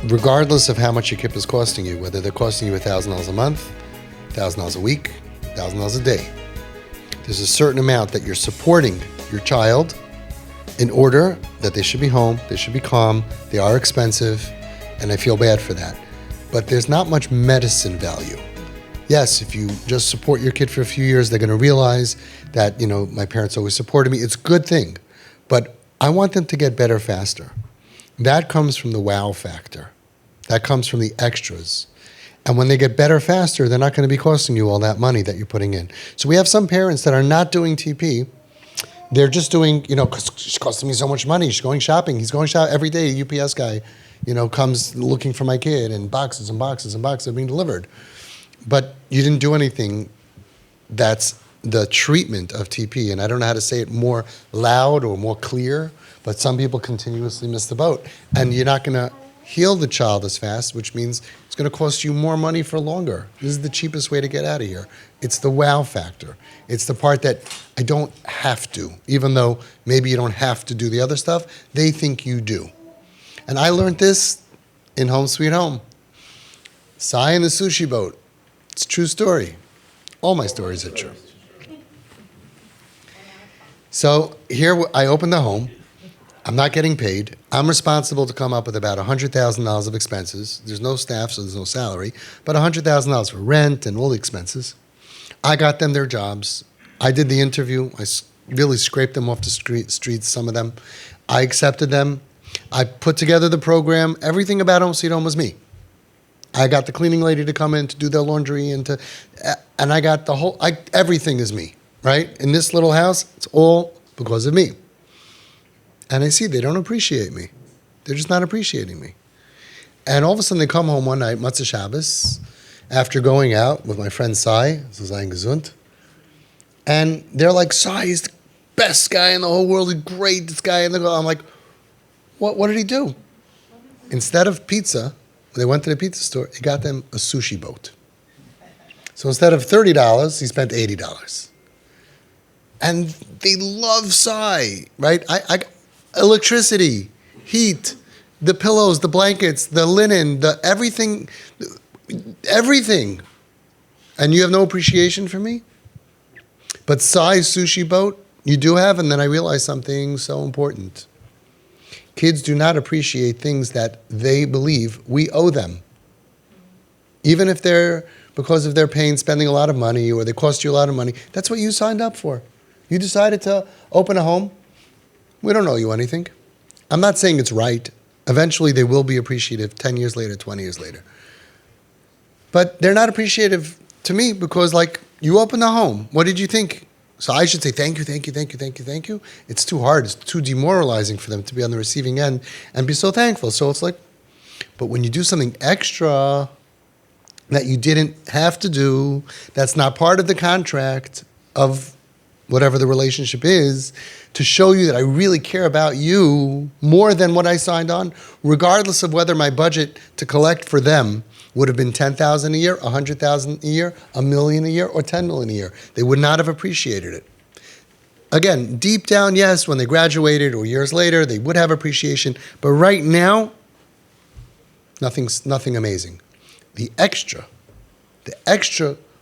regardless of how much your kip is costing you, whether they're costing you $1,000 a month, $1,000 a week, $1,000 a day, there's a certain amount that you're supporting your child in order that they should be home, they should be calm, they are expensive, and I feel bad for that. But there's not much medicine value. Yes, if you just support your kid for a few years, they're going to realize that, my parents always supported me. It's a good thing. But I want them to get better faster. That comes from the wow factor. That comes from the extras. And when they get better faster, they're not going to be costing you all that money that you're putting in. So we have some parents that are not doing TP. They're just doing, because it's costing me so much money. She's going shopping. He's going shopping every day. A UPS guy, comes looking for my kid, and boxes and boxes and boxes are being delivered. But you didn't do anything that's the treatment of TP. And I don't know how to say it more loud or more clear, but some people continuously miss the boat. And you're not going to heal the child as fast, which means it's going to cost you more money for longer. This is the cheapest way to get out of here. It's the wow factor. It's the part that I don't have to, even though maybe you don't have to do the other stuff, they think you do. And I learned this in Home Sweet Home. Sai and the Sushi Boat. It's a true story. All my stories are true. So here I open the home. I'm not getting paid. I'm responsible to come up with about $100,000 of expenses. There's no staff, so there's no salary, but $100,000 for rent and all the expenses. I got them their jobs. I did the interview. I really scraped them off the streets, some of them. I accepted them. I put together the program. Everything about Home Sweet Home was me. I got the cleaning lady to come in to do their laundry and I got everything is me, right? In this little house, it's all because of me. And I see they don't appreciate me. They're just not appreciating me. And all of a sudden they come home one night, Matzah Shabbos, after going out with my friend Sai, so Sai Gesund, and they're like, Sai is the best guy in the whole world, he's great, this guy. And I'm like, what did he do? Instead of pizza, when they went to the pizza store, he got them a Sushi Boat. So instead of $30, he spent $80. And they love Sai, right? I electricity, heat, the pillows, the blankets, the linen, the everything. And you have no appreciation for me? But Sai's Sushi Boat, you do have, and then I realized something so important. Kids do not appreciate things that they believe we owe them. Even if they're, because of their pain, spending a lot of money or they cost you a lot of money, that's what you signed up for. You decided to open a home. We don't owe you anything. I'm not saying it's right. Eventually they will be appreciative 10 years later, 20 years later. But they're not appreciative to me because you opened a home. What did you think? So I should say thank you, thank you, thank you, thank you, thank you. It's too hard. It's too demoralizing for them to be on the receiving end and be so thankful. So it's but when you do something extra that you didn't have to do, that's not part of the contract of whatever the relationship is, to show you that I really care about you more than what I signed on, regardless of whether my budget to collect for them would have been $10,000 a year, $100,000 a year, $1 million a year, or $10 million a year. They would not have appreciated it. Again, deep down, yes, when they graduated or years later, they would have appreciation. But right now, nothing amazing. The extra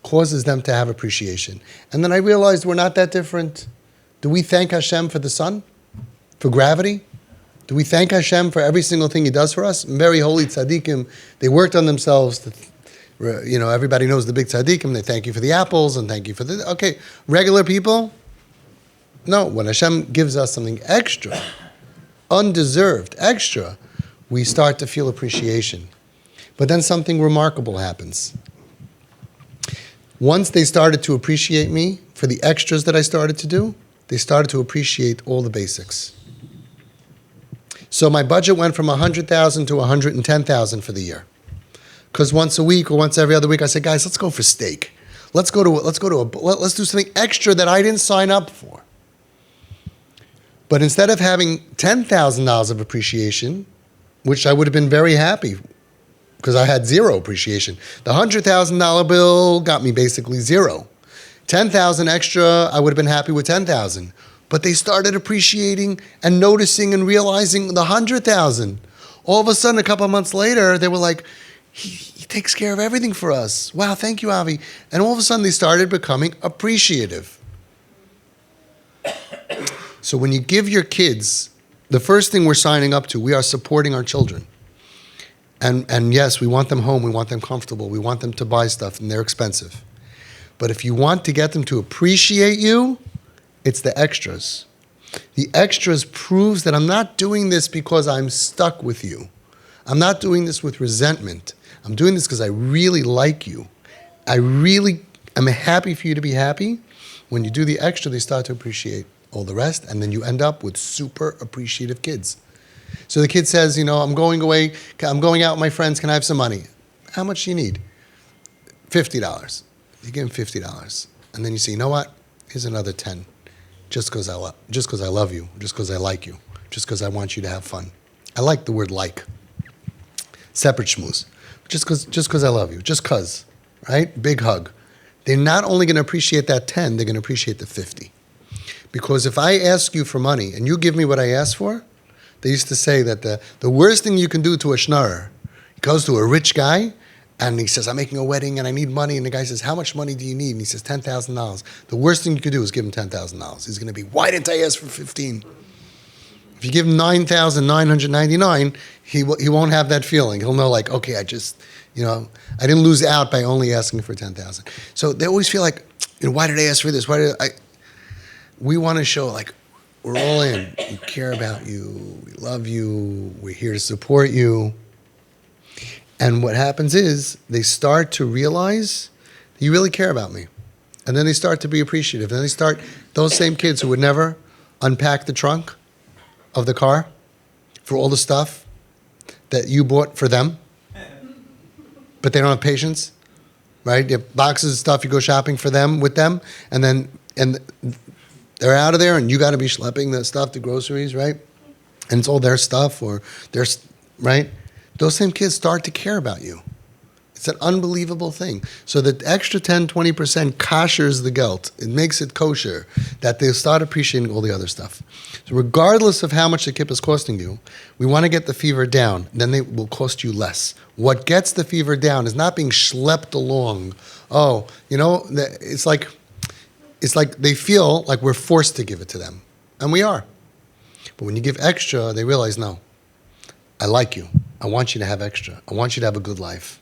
causes them to have appreciation. And then I realized we're not that different. Do we thank Hashem for the sun? For gravity? Do we thank Hashem for every single thing He does for us? Very holy tzaddikim, they worked on themselves. Everybody knows the big tzaddikim. They thank you for the apples and thank you for the... Okay, regular people? No, when Hashem gives us something extra, undeserved, extra, we start to feel appreciation. But then something remarkable happens. Once they started to appreciate me for the extras that I started to do, they started to appreciate all the basics. So my budget went from $100,000 to $110,000 for the year. Because once a week or once every other week, I said, guys, let's go for steak. Let's do something extra that I didn't sign up for. But instead of having $10,000 of appreciation, which I would have been very happy because I had zero appreciation. The $100,000 bill got me basically zero. $10,000 extra, I would have been happy with $10,000. But they started appreciating and noticing and realizing the $100,000. All of a sudden, a couple of months later, they were like, he takes care of everything for us. Wow, thank you, Avi. And all of a sudden, they started becoming appreciative. So when you give your kids, the first thing we're signing up to, we are supporting our children. And yes, we want them home, we want them comfortable, we want them to buy stuff, and they're expensive. But if you want to get them to appreciate you, it's the extras. The extras proves that I'm not doing this because I'm stuck with you. I'm not doing this with resentment. I'm doing this because I really like you. I'm happy for you to be happy. When you do the extra, they start to appreciate all the rest, and then you end up with super appreciative kids. So the kid says, I'm going away, I'm going out with my friends, can I have some money? How much do you need? $50. You give him $50. And then you say, you know what? Here's another 10. Just because I love you, just because I like you, just because I want you to have fun. I like the word like. Separate schmooze. Just because I love you, just because, right? Big hug. They're not only going to appreciate that 10, they're going to appreciate the 50. Because if I ask you for money and you give me what I asked for, they used to say that the worst thing you can do to a schnorrer, he goes to a rich guy and he says, I'm making a wedding and I need money. And the guy says, how much money do you need? And he says, $10,000. The worst thing you could do is give him $10,000. He's going to be, why didn't I ask for 15? If you give him $9,999, he won't have that feeling. He'll know like, okay, I didn't lose out by only asking for 10,000. So they always feel like, why did I ask for this? We want to show like, we're all in. We care about you. We love you. We're here to support you. And what happens is they start to realize that you really care about me. And then they start to be appreciative. And then those same kids who would never unpack the trunk of the car for all the stuff that you bought for them, but they don't have patience, right? You have boxes of stuff, you go shopping for them, with them, and they're out of there and you got to be schlepping the stuff, the groceries, right? And it's all their stuff right? Those same kids start to care about you. It's an unbelievable thing. So the extra 10, 20% koshers the gelt. It makes it kosher that they start appreciating all the other stuff. So regardless of how much the kippah is costing you, we want to get the fever down. Then they will cost you less. What gets the fever down is not being schlepped along. Oh, it's like they feel like we're forced to give it to them. And we are. But when you give extra, they realize, no, I like you. I want you to have extra. I want you to have a good life.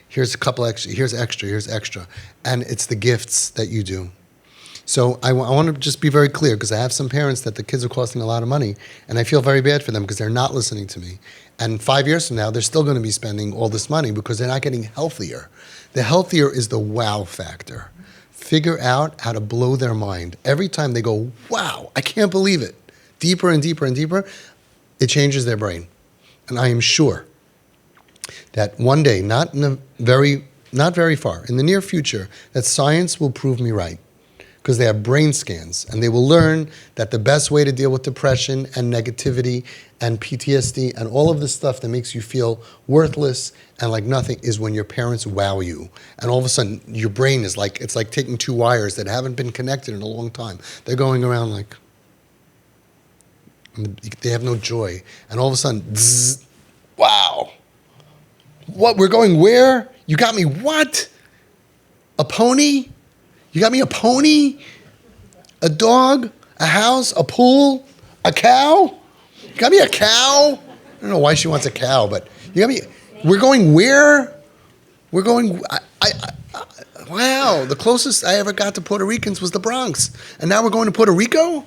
Here's a couple extra, here's extra. And it's the gifts that you do. So I want to just be very clear, because I have some parents that the kids are costing a lot of money, and I feel very bad for them because they're not listening to me. And 5 years from now, they're still going to be spending all this money because they're not getting healthier. The healthier is the wow factor. Figure out how to blow their mind. Every time they go, wow, I can't believe it. Deeper and deeper and deeper, it changes their brain. And I am sure that one day, not very far, in the near future, that science will prove me right. Because they have brain scans, and they will learn that the best way to deal with depression and negativity and PTSD and all of this stuff that makes you feel worthless and like nothing is when your parents wow you. And all of a sudden, your brain is like, it's like taking two wires that haven't been connected in a long time. They're going around like, they have no joy. And all of a sudden, zzz, wow. What, we're going where? You got me what? A pony? You got me a pony, a dog, a house, a pool, a cow? You got me a cow? I don't know why she wants a cow, but you got me, we're going where? We're going, wow, the closest I ever got to Puerto Ricans was the Bronx. And now we're going to Puerto Rico?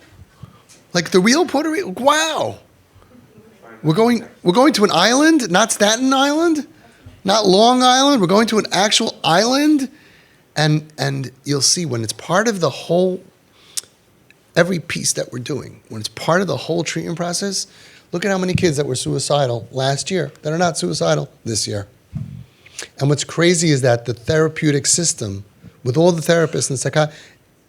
Like the real Puerto Rico? Wow. We're going to an island, not Staten Island, not Long Island. We're going to an actual island. And you'll see when it's part of the whole, every piece that we're doing, when it's part of the whole treatment process, look at how many kids that were suicidal last year that are not suicidal this year. And what's crazy is that the therapeutic system, with all the therapists and psychiatrists,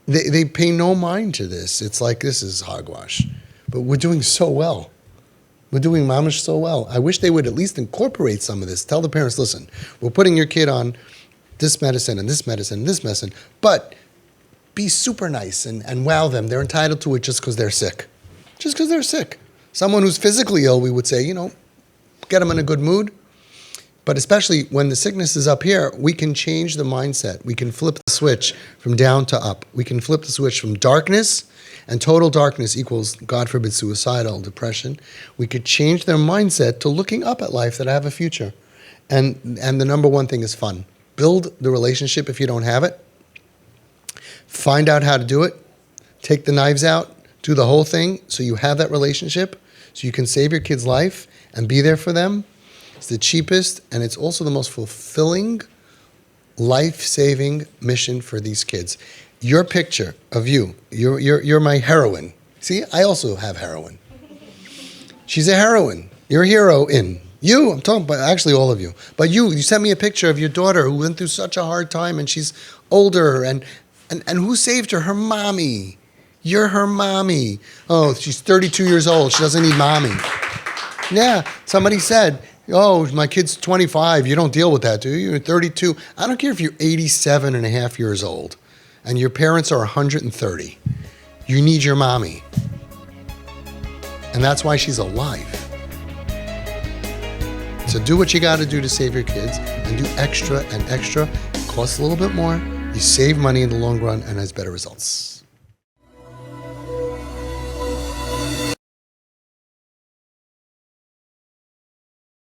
they pay no mind to this. It's like, this is hogwash. But we're doing so well. We're doing mamish so well. I wish they would at least incorporate some of this. Tell the parents, listen, we're putting your kid on this medicine and this medicine and this medicine, but be super nice and wow them. They're entitled to it just because they're sick. Just because they're sick. Someone who's physically ill, we would say, get them in a good mood. But especially when the sickness is up here, we can change the mindset. We can flip the switch from down to up. We can flip the switch from darkness, and total darkness equals, God forbid, suicidal, depression. We could change their mindset to looking up at life, that I have a future. And the number one thing is fun. Build the relationship if you don't have it. Find out how to do it. Take the knives out. Do the whole thing so you have that relationship, so you can save your kid's life and be there for them. It's the cheapest, and it's also the most fulfilling, life-saving mission for these kids. Your picture of you're my heroine. See, I also have heroine. She's a heroine. You're a hero in. You, I'm talking about actually all of you. But you sent me a picture of your daughter who went through such a hard time, and she's older, and who saved her? Her mommy. You're her mommy. Oh, she's 32 years old. She doesn't need mommy. Yeah, somebody said, oh, my kid's 25. You don't deal with that, do you? You're 32. I don't care if you're 87 and a half years old and your parents are 130. You need your mommy. And that's why she's alive. So do what you got to do to save your kids, and do extra and extra. It costs a little bit more. You save money in the long run and has better results.